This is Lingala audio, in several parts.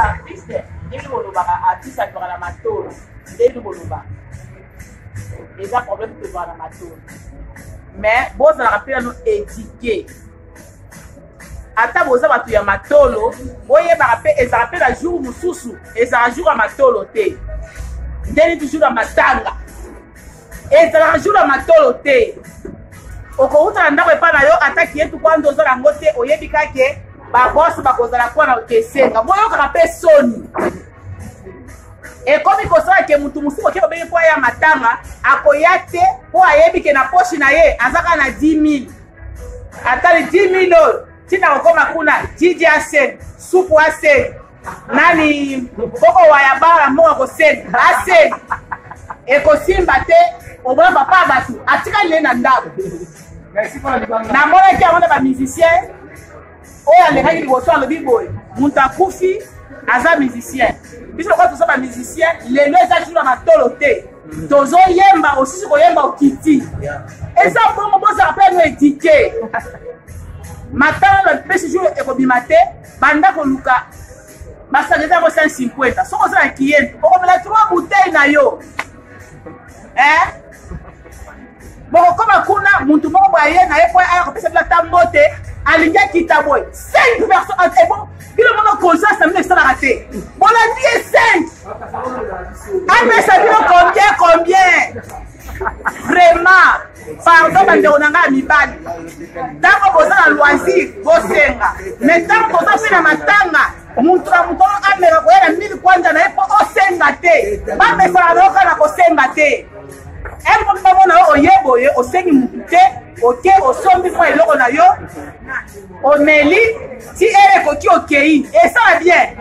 artiste, il nous artiste à la matone, il nous et ça problème que voir la matone. Mais bon, ça rappelle nous étiqueter. Ata boza batu ya matolo, boye ba rappel et ça rappelle la jour mususu, et ça jour à matolo te. Ndeni toujours à matanga. Et ça jour à matolo te. Okouta ndako epa na yo ataki yetu kwa ndozo la ngote oyebika ke ba boss ba kozala kwa na kesenga. Boyo ka rappel soni. Et comme il constate que mutu musuko ke obeye kwa ya matanga, akoyate po ayebike na poche na ye, azaka na 10 000. Atali 10 000. Tina wakoma kuna jiji asen, supu asen, nani boko wayabara mwa kosen, asen, eko simba te, obona papa batu, atika lena ndabu. Na mwana kia mwana ba musicien, oya lekaki liboso alo biboy, munta kufi, aza musicien. Biso kwa tosa ba musicien, lelo eza jula matolo te. Tozo yemba, osisi ko yemba okiti. Eza bongo bosa rappel no etike. Matana le pesi jour et kobimate banda ko luka basa ngeza ko 150 soko za client ko mela 3 bouteilles na yo bon comme kuna muntu mo baye na ye ko aya ko pesa la tambote alinga kitaboy 5 personnes et bon il le monde conscience ça me ça raté bon la vie 5 ah mais ça dit combien vraiment pardon bande onanga mibali tango boza na loisir bosenga mais tango boza pena matanga muntu na muntu ameka ko yana 1000 kwanja na epo osenga te ba mesala roka na kosenga te embo mbona oyeboye osengi mutu te oke osombi kwa eloko na yo omeli ti ere koki okei et ça bien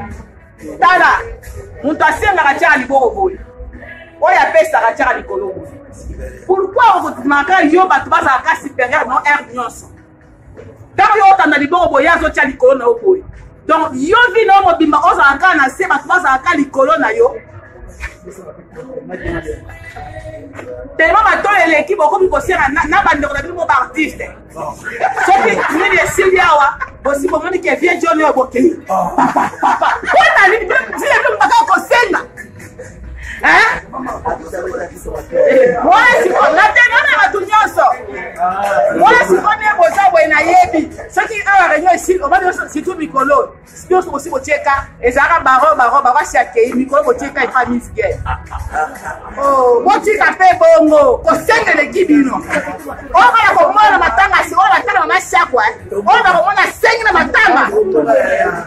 tala muntu asenga katia liboko boye oya pesa katia likolo. Pourquoi on manque yo batu baza ka supérieur non air nyonso. Tant yo tanda liboko boya zo tia likolo na yo boye. Donc yo vi no mobimba oza ka na se batu baza ka likolo na yo. Tellement bato eleki boko mi kosera na bande ko na bimo ba artiste. Soki ni de Sylvia bosi bo moni ke vie John yo bokeli. Papa. Ona ni zile ndo mpaka kosenga. Hein? Moi, si on a tenu tout nyonso. Moi, si on est boza boina yebi. Ce qui a réunion ici, on va dire c'est tout mikolo. Si on aussi au tcheka et ça baro ba siake mikolo au tcheka et famille guerre. Oh, bon tcheka pe bongo. Ko senge le kibino. On va ko mona matanga si on va tanga ma siakwa. On va ko mona senge na matanga.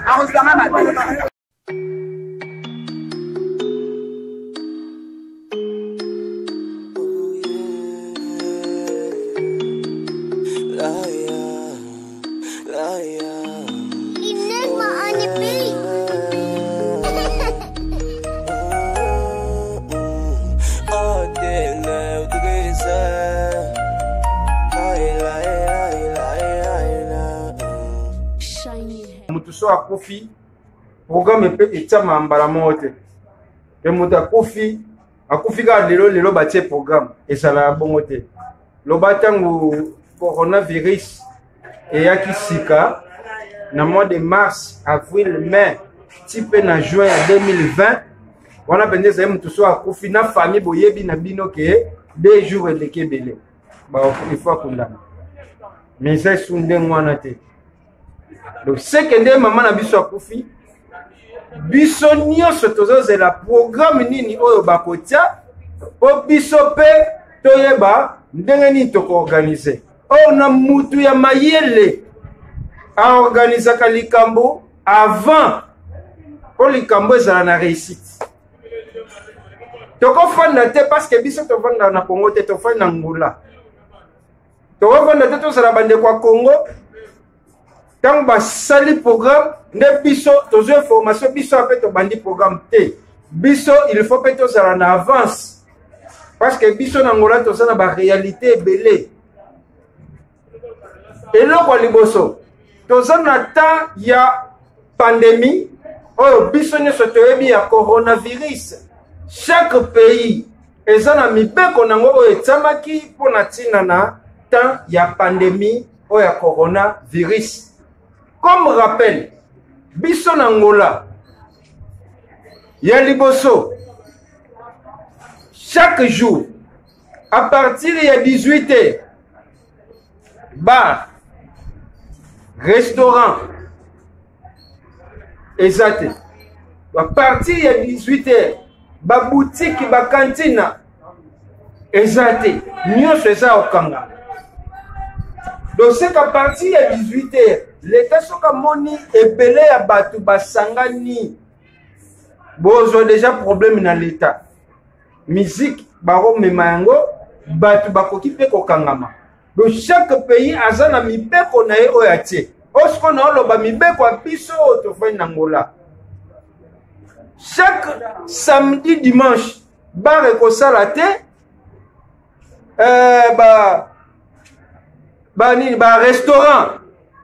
Arrosanga matanga. Mutuso akufi programme pe etama mbala mote ke mutu akufi ka lelo batie programme esala bongo te lo batangu coronavirus eyaki sika na mois de mars avril mai type na juin ya 2020 wana pendeza mutuso akufi na famille boyebi na bino ke 2 jours eleke bele ba il faut kundana mais ça sunde ngwana te. Donc c'est que des mamans na biso akufi biso nyonso tozozela programme nini oyo bakotia po biso pe toyeba ndenge nini toko organiser o na mutu ya mayele a organiser ka likambo avant po likambo ezala na réussite toko fanda te parce que biso to fanda na Congo te to fanda na Ngula to fanda te to sala bande kwa Congo. Tant que sali programme, ne biso, tozo information, biso a fait bandi programme T. Biso, il faut que tous en avance. Parce que biso n'angola tous na ba réalité belé. Et là quoi liboso, tous en temps ya pandémie, oh biso ne se toyebi ya coronavirus. Chaque pays, ezana mibeko nango etamaki pona tina na temps ya pandémie o ya coronavirus. Comme rappel, biso n'angola, ya liboso chaque jour à partir de 18h bar restaurant exact à partir de 18h ba boutique ba cantine exact nyonso eza okanga donc c'est qu'à partir de 18h l'état soka moni ebele ya batu basangani bozo déjà problème na l'état musique baro memango batu bakoki pe kokangama donc chaque pays aza na mibeko na ye oyo atie osko na oloba mibeko ya biso tofai na ngola chaque samedi dimanche bar ekosala te ba restaurant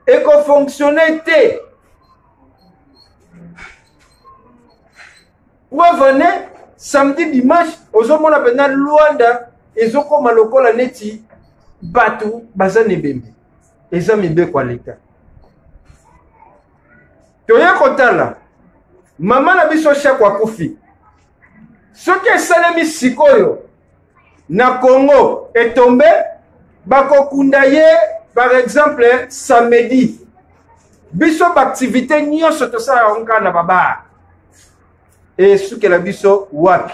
ekofonctionne te venez samedi dimanche ozomona pena Luanda ezokoma lokola neti batu baza nebembe eza mibeko ya leta toye kotala mama na biso chaque akufi soki esalemi sikoyo na Congo etombe bakokunda ye par exemple samedi biso baactivité nyonso tosala onka na baba esukela biso wapi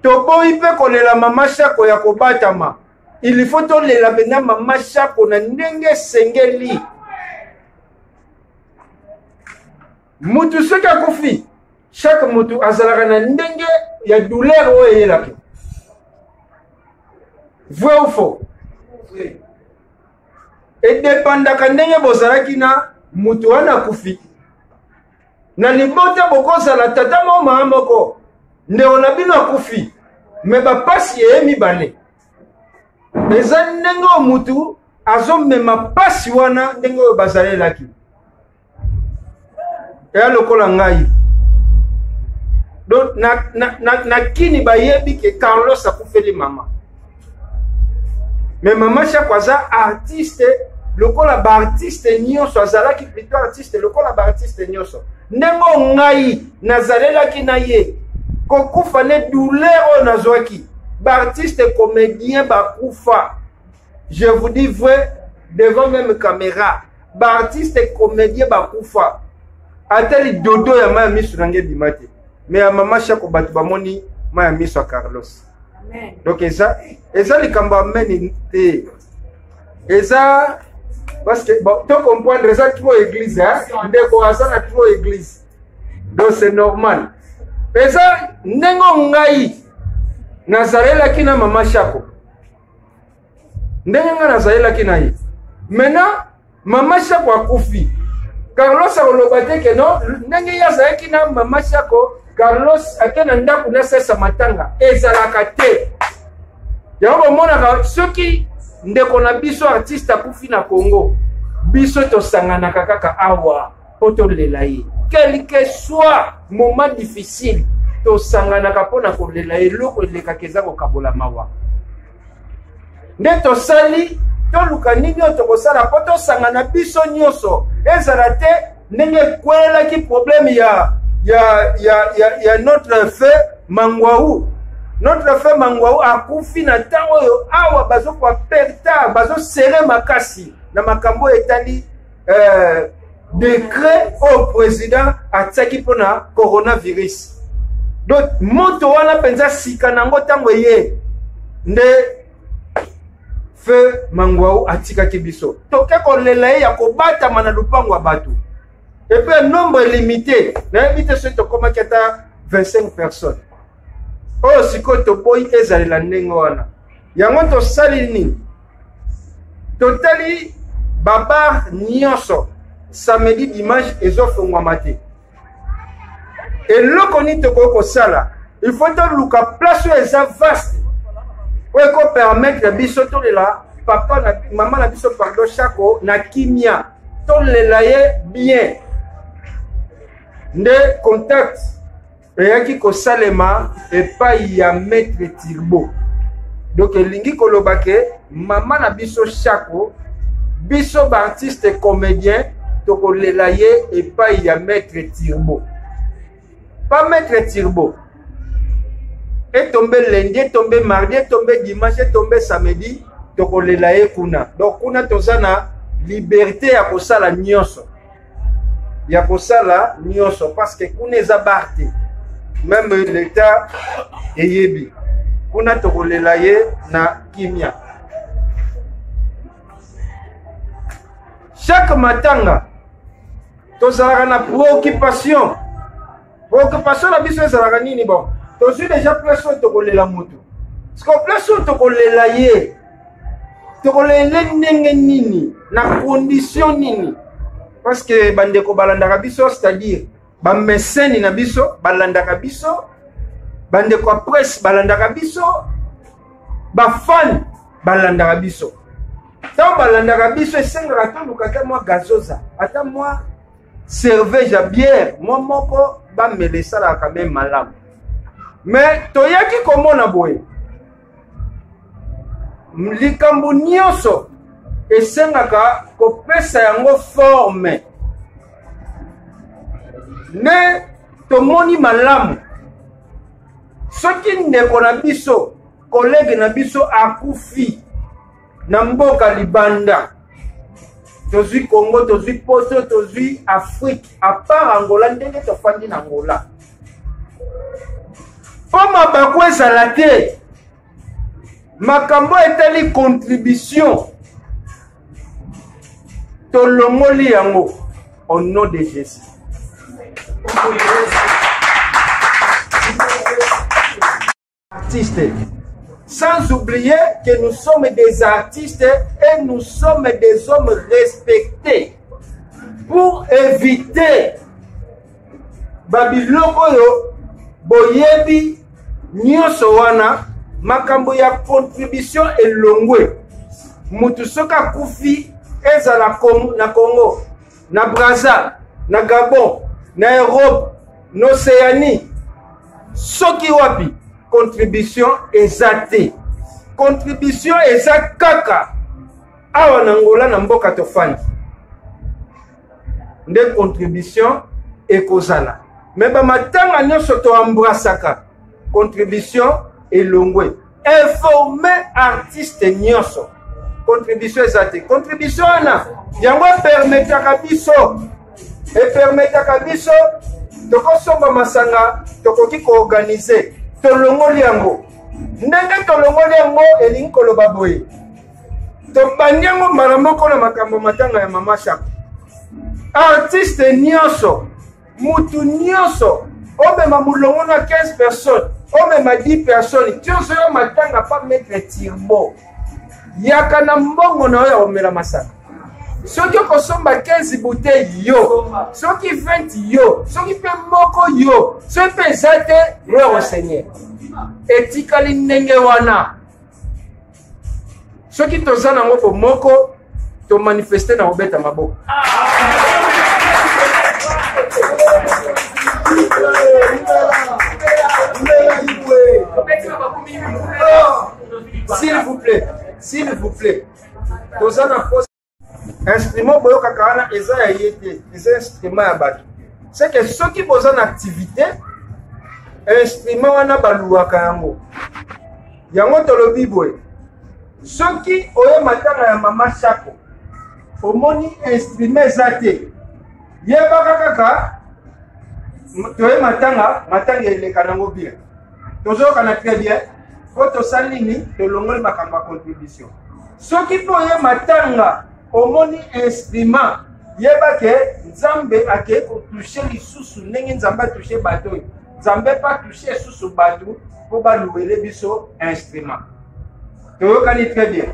toboyi mpe kolela mama shako ya kobatama il faut tolela pena mama shako na ndenge esengeli mutu soki akufi chaque mutu azalaka na ndenge ya douleur oyo eyelaki vrai ou faux edepandaka ndenge bozalaki na mutu wana akufi na libota bokozala tata mama moko ndeko na bino akufi me bapasi ye mibale eza ndenge oyo mutu azomema pasi wana ndenge oyo bazalelaki eya lokola ngai donc na kini bayebi ke Carlos akufeli mama mais mama chaque aza artiste lokola ba artiste nyonso azalaki plutôt artiste lokola ba artiste nyonso ndenge ngai nazalelaki na ye kokufa ne douleur oyo nazwaki ba artiste comédien bakufa je vous dis vrai devant même caméra ba artiste comédien bakufa atali dodo ya maya miso nange bima te mais ya mama shako bato bamoni maya miso ya Carlos. Amen. Donc eza likambo ameni te eza parce que bon to comprendre eza trop église hein ndeko aza na trop église donc c'est normal eza ndengo ngai nazalelaki na mama shako ndenge nga nazalelaki na ye maintenant mama shako akufi Carlos akoloba te ke no ndenge ye azalaki na mama shako Carlos ake na ndako na sesa matanga ezalaka te yango bomonaka soki ndeko na biso artiste akufi na Congo biso tosanganaka kaka awa po tolela ye quel que soit moment difficile tosanganaka mpona kolela eloko elekaka eza kokabola mawa nde tosali toluka nini oyo tokosala mpo tosangana biso nyonso ezala te ndenge ekwelelaki problème ya notre feu Mangwaou. Notre feu Mangwaou akufi na ntango oyo awa bazokoaperta bazosere makasi na makambo etali décret au président atiaki mpona coronavirus. Donc moto wana penza sika nango ntango ye nde feu Mangwaou atikaki biso toke kolela ye ya kobatama na lupango ya bato et puis un nombre limité nayebi te soki tokomaki ata 25 personnes oyo sikoyo toboyi ezalela ndenge wana yango tosali nini totali babar nyonso samedi dimanche ezofungwama te eloko nini tokoki kosala il faut toluka place oyo eza vaste oyo ekopermettre biso tolela papa na mama na biso pardon shako na kimia tolela ye bien nde contact eyaki kosalema epai ya maître Turbo donc elingi koloba ke mama na biso shako biso ba artiste comédien tokolela ye epai ya maître Turbo pas mettre turbo. Et tomber lundi, et tomber mardi, et tomber dimanche, et tomber samedi, tokolelaye kuna. Donc kuna tozana liberté à kosala nyonso. Ya kosala nyonso parce que kuna ezabarte. Même l'état eyebi. Kuna tokolelaye na kimia. Chaque matanga tozalaka na préoccupation. Préoccupation na biso ezalaka nini bon? Tozu déjà place oyo tokolela moto. Parce que place oyo tokolela ye. Tokolela ndenge nini na condition nini? Parce que bandeko balandaka biso, c'est-à-dire ba mécène na biso balandaka biso, bandeko presse balandaka biso, ba fan balandaka biso. Tant balandaka biso esengaka toluka ata mwa gazoza, ata mwa cervelle ya bière, mwa moko bamela esalaka même malamu. Mais toyaki komona boye likambo nyonso esengaka kopesa yango forme ne tomoni malamu soki ndeko na biso collègue na biso akufi na mboka libanda tozwi Congo tozwi poto tozwi Afrique à part Angola ndenge tofandi na Angola Poma bakwe ezala te makambo etali contribution tolongoli yango au nom de Jésus. Artistes. Sans oublier que nous sommes des artistes et nous sommes des hommes respectés pour éviter babiloko yo boyebi nyonso wana makambo ya contribution elongwe mutu soka kufi ezala na Congo na Brazza na Gabon na Europe na Océanie soki wapi contribution ezate contribution eza kaka awa na Angola na mboka tofandi nde contribution ekozala mais ba matanga nyonso to embrassaka contribution elongwe informer artiste nyonso contribution ezate contribution na yango permetaka biso et permetaka biso tokosomba masanga tokoki koorganiser tolongoli yango ndenge tolongoli yango elingi koloba boye tobandi yango mbala moko na makambo matanga ya mama Shako artiste nyonso mutu nyonso omema mulongo na 15 personnes omema 10 personnes tionso yo matanga pa mettre turbo yaka na mbongo na oyo omela masaka soki okosomba 15 bouteilles yo soki 20 yo soki pe moko yo soki pe eza te gloire au Seigneur etikali ndenge wana soki toza nango bomoko tomanifeste na kobeta maboko s'il vous plaît toza na poste instrument boyoka kana eza ya yete eza instrument ya bato c'est que soki boza na activité instrument wana baluwaka yango tolobi boye soki oye matanga ya mama Shako omoni instrument eza te yebaka kaka toye matanga eleka nango bien tozoyoka na très bien po tosali nini tolongoli makambo ya contribution soki mpe oye matanga omoni instrument yebake nzambe akei kotouche lisusu ndenge nzambe atouche bato oyo nzambe pa touche lisusu bato mpo baluwele biso instrument toyokani très bien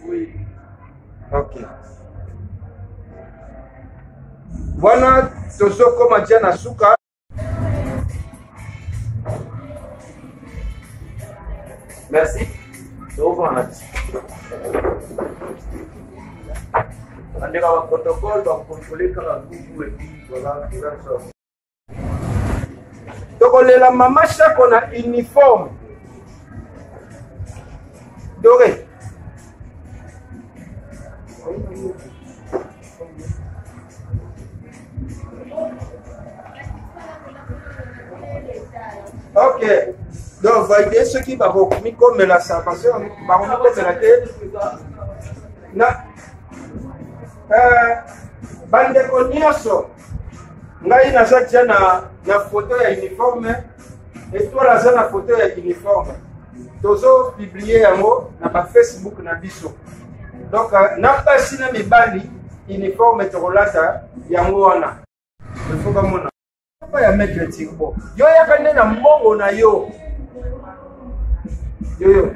oui. Ok wana tozokoma dia na suka merci tokoma andeka ba protocole ba contrôler kala nguvu epi voilà tokolela mama Shako na uniforme doré Ok. Donc, validez ceux qui vont comme la salvation, bandeko nyonso ngai naza tia na photo ya uniforme etwala aza na photo ya uniforme tozo publier yango na bafacebook na biso donc na mpasi na mibali uniforme tokolata yango wana efoka mona ya maître Tirbo yo yaka nde na mbongo na yo yoyo